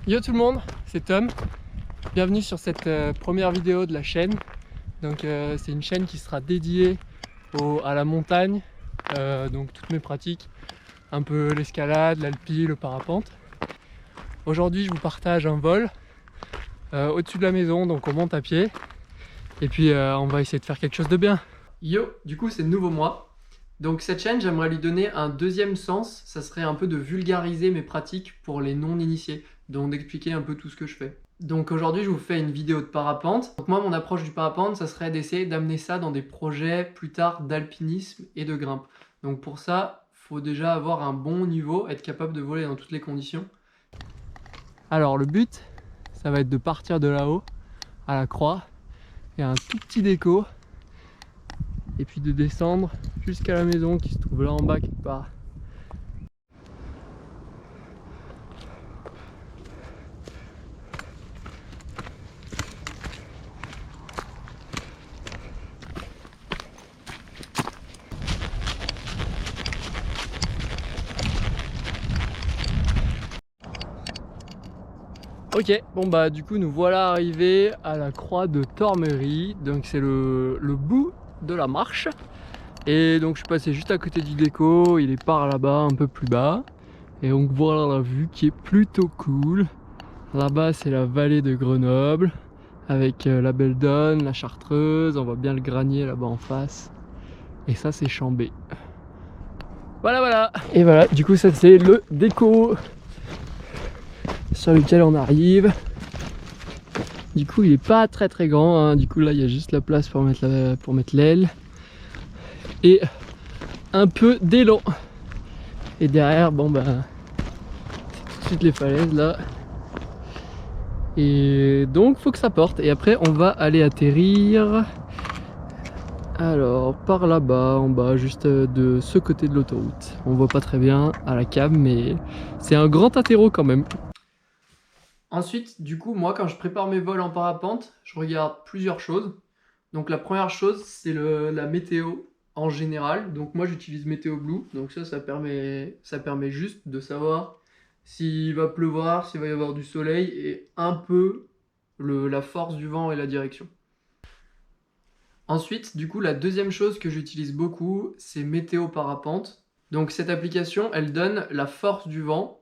Yo tout le monde, c'est Tom. Bienvenue sur cette première vidéo de la chaîne. Donc c'est une chaîne qui sera dédiée à la montagne, donc toutes mes pratiques, un peu l'escalade, l'alpi, le parapente. Aujourd'hui je vous partage un vol au-dessus de la maison, donc on monte à pied. Et puis on va essayer de faire quelque chose de bien. Yo, du coup c'est le nouveau mois. Donc cette chaîne, j'aimerais lui donner un deuxième sens, ça serait un peu de vulgariser mes pratiques pour les non-initiés, donc d'expliquer un peu tout ce que je fais. Donc aujourd'hui je vous fais une vidéo de parapente. Donc moi mon approche du parapente, ça serait d'essayer d'amener ça dans des projets plus tard d'alpinisme et de grimpe. Donc pour ça, faut déjà avoir un bon niveau, être capable de voler dans toutes les conditions. Alors le but, ça va être de partir de là-haut, à la croix, et un tout petit déco, et puis de descendre jusqu'à la maison qui se trouve là en bas quelque part. Ok, bon bah du coup nous voilà arrivés à la croix de Tormerie, donc c'est le bout de la marche. Et donc je suis passé juste à côté du déco, il est par là-bas, un peu plus bas. Et donc voilà la vue qui est plutôt cool. Là-bas c'est la vallée de Grenoble, avec la Belle Donne, la Chartreuse, on voit bien le granier là-bas en face. Et ça c'est Chambé. Voilà. Et voilà, du coup ça c'est le déco sur lequel on arrive. Du coup il est pas très grand, hein. Du coup là il y a juste la place pour mettre l'aile et un peu d'élan. Et derrière bon bah c'est tout de suite les falaises là. Et donc faut que ça porte. Et après on va aller atterrir. Alors par là-bas en bas, juste de ce côté de l'autoroute. On voit pas très bien à la cam, mais c'est un grand atterro quand même. Ensuite, du coup, moi quand je prépare mes vols en parapente, je regarde plusieurs choses. Donc la première chose, c'est la météo en général. Donc moi j'utilise Météo Blue. Donc ça permet juste de savoir s'il va pleuvoir, s'il va y avoir du soleil et un peu la force du vent et la direction. Ensuite, du coup, la deuxième chose que j'utilise beaucoup, c'est Météo Parapente. Donc cette application, elle donne la force du vent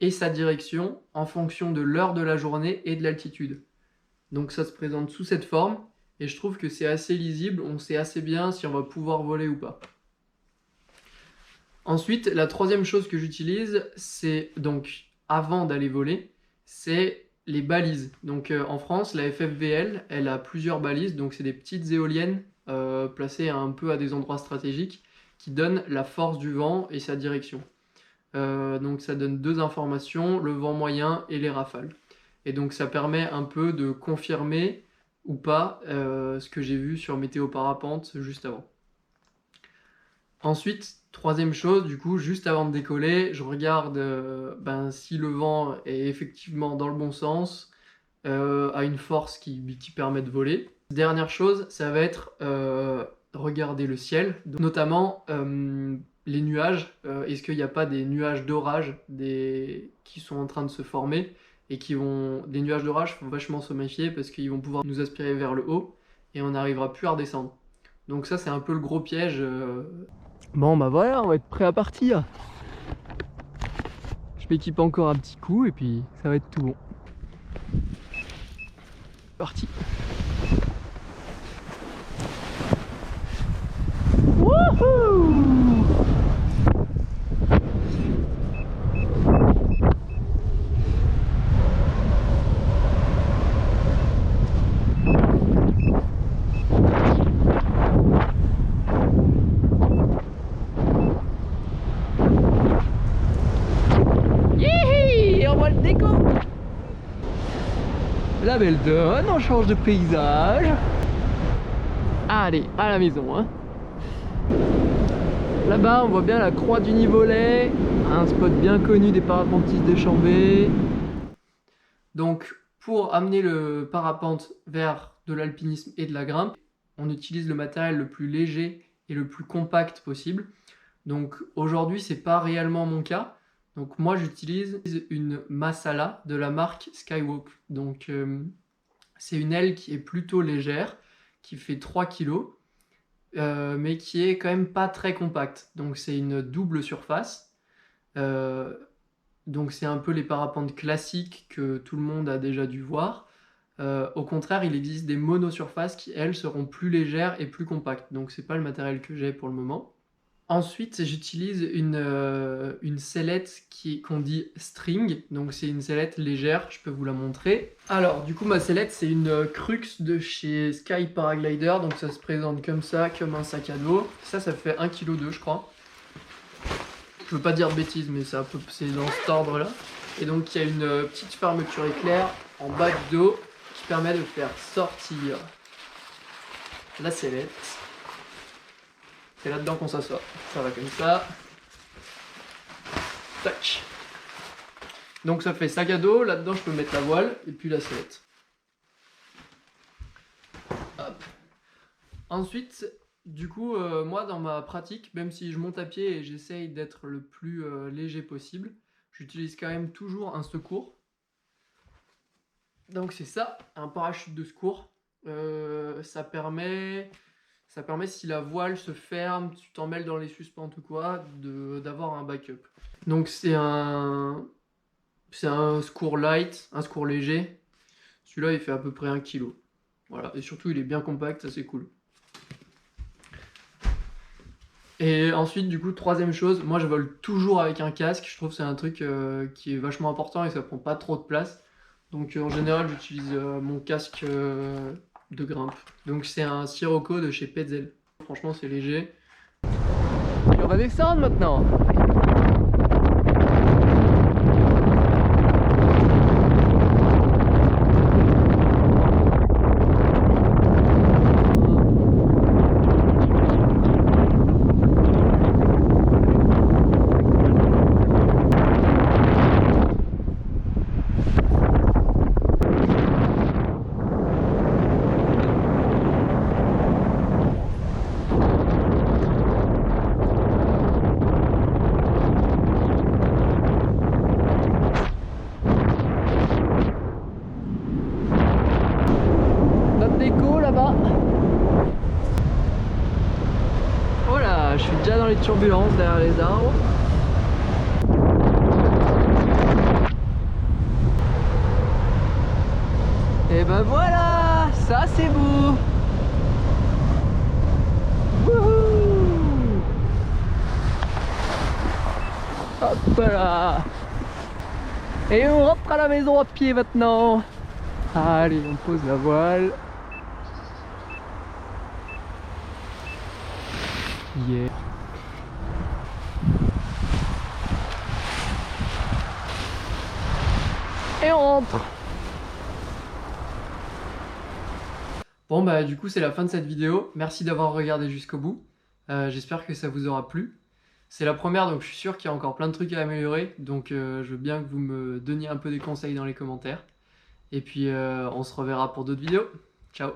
et sa direction en fonction de l'heure de la journée et de l'altitude. Donc ça se présente sous cette forme et je trouve que c'est assez lisible, on sait assez bien si on va pouvoir voler ou pas. Ensuite, la troisième chose que j'utilise, c'est donc avant d'aller voler, c'est les balises. Donc en France, la FFVL, elle a plusieurs balises, donc c'est des petites éoliennes placées un peu à des endroits stratégiques qui donnent la force du vent et sa direction. Donc ça donne deux informations, le vent moyen et les rafales. Et donc ça permet un peu de confirmer ou pas ce que j'ai vu sur Météo Parapente juste avant. Ensuite, troisième chose, du coup, juste avant de décoller, je regarde si le vent est effectivement dans le bon sens, a une force qui permet de voler. Dernière chose, ça va être regarder le ciel, donc, notamment les nuages. Est-ce qu'il n'y a pas des nuages d'orage qui sont en train de se former et des nuages d'orage, il faut vachement se méfier parce qu'ils vont pouvoir nous aspirer vers le haut et on n'arrivera plus à redescendre. Donc ça, c'est un peu le gros piège. Bon bah voilà, on va être prêt à partir. Je m'équipe encore un petit coup et puis ça va être tout bon. Parti. Wouhou! Yihi! On voit le déco! La Belle Donne, on change de paysage. Allez, à la maison, hein. Là-bas, on voit bien la croix du Nivolet, un spot bien connu des parapentistes de Chambé. Donc, pour amener le parapente vers de l'alpinisme et de la grimpe, on utilise le matériel le plus léger et le plus compact possible. Donc aujourd'hui, c'est pas réellement mon cas. Donc moi j'utilise une Masala de la marque Skywalk. Donc c'est une aile qui est plutôt légère, qui fait 3 kg, mais qui est quand même pas très compacte. Donc c'est une double surface. Donc c'est un peu les parapentes classiques que tout le monde a déjà dû voir. Au contraire, il existe des monosurfaces qui, elles, seront plus légères et plus compactes. Donc c'est pas le matériel que j'ai pour le moment. Ensuite, j'utilise une sellette qu'on dit string. Donc c'est une sellette légère, je peux vous la montrer. Alors du coup ma sellette c'est une Crux de chez Sky Paraglider. Donc ça se présente comme ça, comme un sac à dos. Ça fait 1,2 kg je crois. Je veux pas dire de bêtises mais c'est dans cet ordre là. Et donc il y a une petite fermeture éclair en bas du dos qui permet de faire sortir la sellette. C'est là-dedans qu'on s'assoit. Ça va comme ça. Tac. Donc ça fait sac à dos. Là-dedans, je peux mettre la voile et puis la sellette. Hop. Ensuite, du coup, moi, dans ma pratique, même si je monte à pied et j'essaye d'être le plus léger possible, j'utilise quand même toujours un secours. Donc c'est ça, un parachute de secours. Ça permet si la voile se ferme, tu t'emmêles dans les suspentes ou quoi, d'avoir un backup. Donc c'est un secours light, un secours léger. Celui-là il fait à peu près 1 kg. Voilà, et surtout il est bien compact, ça c'est cool. Et ensuite du coup, troisième chose, moi je vole toujours avec un casque. Je trouve que c'est un truc qui est vachement important et ça prend pas trop de place. Donc en général j'utilise mon casque de grimpe. Donc c'est un Sirocco de chez Petzl. Franchement c'est léger. Et on va descendre maintenant. Là-bas. Oh là, je suis déjà dans les turbulences derrière les arbres. Et ben voilà, ça c'est beau. Wouhou. Hop là. Et on rentre à la maison à pied maintenant. Allez, on pose la voile. Yeah. Et on rentre. Bon bah du coup c'est la fin de cette vidéo. Merci d'avoir regardé jusqu'au bout. J'espère que ça vous aura plu. C'est la première donc je suis sûr qu'il y a encore plein de trucs à améliorer. Donc je veux bien que vous me donniez un peu des conseils dans les commentaires. Et puis on se reverra pour d'autres vidéos. Ciao.